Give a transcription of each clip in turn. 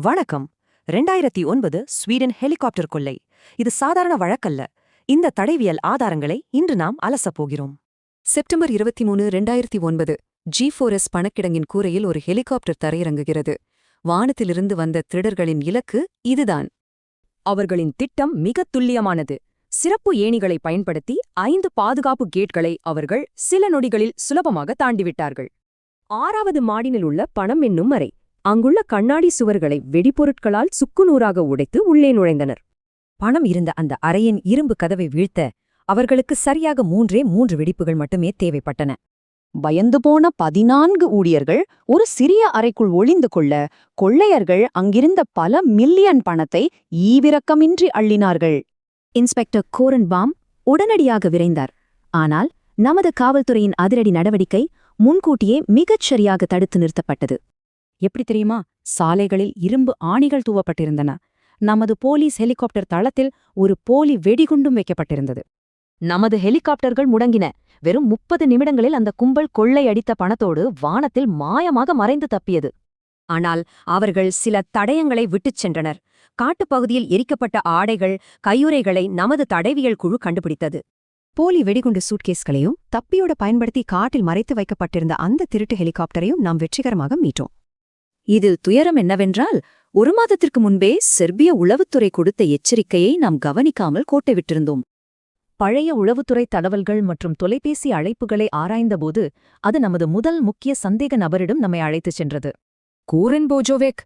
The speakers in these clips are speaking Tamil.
வணக்கம். 2009 ஸ்வீடன் ஹெலிகாப்டர் கொள்ளை. இது சாதாரண வழக்கல்ல. இந்த தடயவியல் ஆதாரங்களை இன்று நாம் அலசப் போகிறோம். செப்டம்பர் 23, 2009 G4S பணக்கிடங்கின் கூரையில் ஒரு ஹெலிகாப்டர் தரையிறங்குகிறது. வானத்திலிருந்து வந்த திருடர்களின் இலக்கு இதுதான். அவர்களின் திட்டம் மிகத் துல்லியமானது. சிறப்பு ஏணிகளை பயன்படுத்தி 5 பாதுகாப்பு கேட்களை அவர்கள் சில நொடிகளில் சுலபமாக தாண்டிவிட்டார்கள். 6வது மாடியில் உள்ள பணம் என்னும் அறை. அங்குள்ள கண்ணாடி சுவர்களை வெடிபொருட்களால் சுக்குநூறாக உடைத்து உள்ளே நுழைந்தனர். பணம் இருந்த அந்த அறையின் இரும்பு கதவை வீழ்த்த அவர்களுக்கு சரியாக 3 வெடிப்புகள் மட்டுமே தேவைப்பட்டன. பயந்து போன 14 ஊழியர்கள் ஒரு சிறிய அறைக்குள் ஒளிந்து கொள்ள, கொள்ளையர்கள் அங்கிருந்த பல மில்லியன் பணத்தை ஈவிரக்கமின்றி அள்ளினார்கள். இன்ஸ்பெக்டர் கோரன்பாம் உடனடியாக விரைந்தார். ஆனால் நமது காவல்துறையின் அதிரடி நடவடிக்கை முன்கூட்டியே மிகச் சரியாக தடுத்து நிறுத்தப்பட்டது. எப்படி தெரியுமா? சாலைகளில் இரும்பு ஆணிகள் தூவப்பட்டிருந்தன. நமது போலீஸ் ஹெலிகாப்டர் தளத்தில் ஒரு போலி வெடிகுண்டும் வைக்கப்பட்டிருந்தது. நமது ஹெலிகாப்டர்கள் முடங்கின. வெறும் 30 நிமிடங்களில் அந்த கும்பல் கொள்ளையடித்த பணத்தோடு வானத்தில் மாயமாக மறைந்து தப்பியது. ஆனால் அவர்கள் சில தடயங்களை விட்டுச் சென்றனர். காட்டுப்பகுதியில் எரிக்கப்பட்ட ஆடைகள், கையுறைகளை நமது தடயவியல் குழு கண்டுபிடித்தது. போலி வெடிகுண்டு சூட்கேஸ்களையும் தப்பியோட பயன்படுத்தி காட்டில் மறைத்து வைக்கப்பட்டிருந்த அந்த திருட்டு ஹெலிகாப்டரையும் நாம் வெற்றிகரமாக மீட்டோம். இதில் துயரம் என்னவென்றால், 1 மாதத்திற்கு முன்பே செர்பிய உளவுத்துறை கொடுத்த எச்சரிக்கையை நாம் கவனிக்காமல் கோட்டை விட்டிருந்தோம். பழைய உளவுத்துறை தகவல்கள் மற்றும் தொலைபேசி அழைப்புகளை ஆராய்ந்தபோது அது நமது முதல் முக்கிய சந்தேக நபரிடம் நம்மை அழைத்துச் சென்றது. கூரன் போஜோவேக்.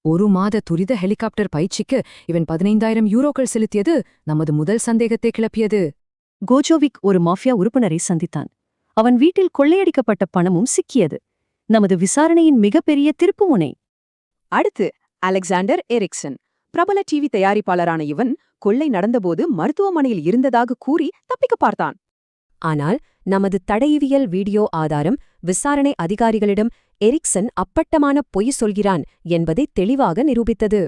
1 மாத துரித ஹெலிகாப்டர் பயிற்சிக்கு இவன் 15,000 யூரோக்கள் செலுத்தியது நமது முதல் சந்தேகத்தை கிளப்பியது. கோஜோவிக் ஒரு மாஃபியா உறுப்பினரை சந்தித்தான். அவன் வீட்டில் கொள்ளையடிக்கப்பட்ட பணமும் சிக்கியது. நமது விசாரணையின் மிகப்பெரிய திருப்புமுனை. அடுத்து அலெக்சாண்டர் எரிக்சன். பிரபல டிவி தயாரிப்பாளரான இவன் கொள்ளை நடந்தபோது மருத்துவமனையில் இருந்ததாக கூறி தப்பிக்க பார்த்தான். ஆனால் நமது தடயவியல் வீடியோ ஆதாரம் விசாரணை அதிகாரிகளிடம் எரிக்சன் அப்பட்டமான பொய் சொல்கிறான் என்பதை தெளிவாக நிரூபித்தது.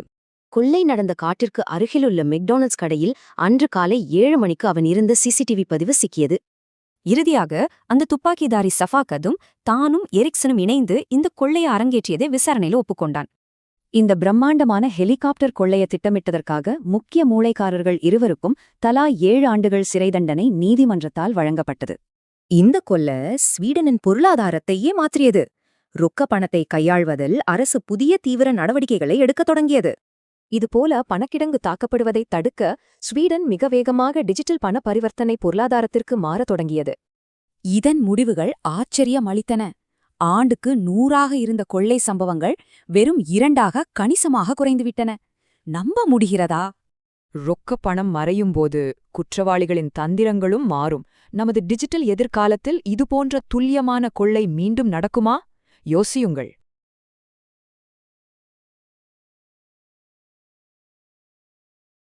கொள்ளை நடந்த காட்டிற்கு அருகிலுள்ள மெக்டானல்ட்ஸ் கடையில் அன்று காலை 7 மணிக்கு அவன் இருந்த சிசிடிவி பதிவு சிக்கியது. இறுதியாக அந்த துப்பாக்கிதாரி சஃபாகதும் தானும் எரிக்சனும் இணைந்து இந்த கொள்ளையை அரங்கேற்றியதை விசாரணையில் ஒப்புக்கொண்டான். இந்த பிரம்மாண்டமான ஹெலிகாப்டர் கொள்ளையை திட்டமிட்டதற்காக முக்கிய மூளைக்காரர்கள் இருவருக்கும் தலா 7 ஆண்டுகள் சிறை தண்டனை நீதிமன்றத்தால் வழங்கப்பட்டது. இந்த கொள்ளை ஸ்வீடனின் பொருளாதாரத்தையே மாற்றியது. ரொக்க பணத்தை கையாள்வதில் அரசு புதிய தீவிர நடவடிக்கைகளை எடுக்கத் தொடங்கியது. இதுபோல பணக்கிடங்கு தாக்கப்படுவதை தடுக்க ஸ்வீடன் மிக வேகமாக டிஜிட்டல் பண பரிவர்த்தனை பொருளாதாரத்திற்கு மாறத் தொடங்கியது. இதன் முடிவுகள் ஆச்சரியம் அளித்தன. ஆண்டுக்கு 100ஆக இருந்த கொள்ளை சம்பவங்கள் வெறும் 2ஆக கணிசமாக குறைந்துவிட்டன. நம்ப முடிகிறதா? ரொக்க பணம் மறையும்போது குற்றவாளிகளின் தந்திரங்களும் மாறும். நமது டிஜிட்டல் எதிர்காலத்தில் இதுபோன்ற துல்லியமான கொள்ளை மீண்டும் நடக்குமா? யோசியுங்கள்.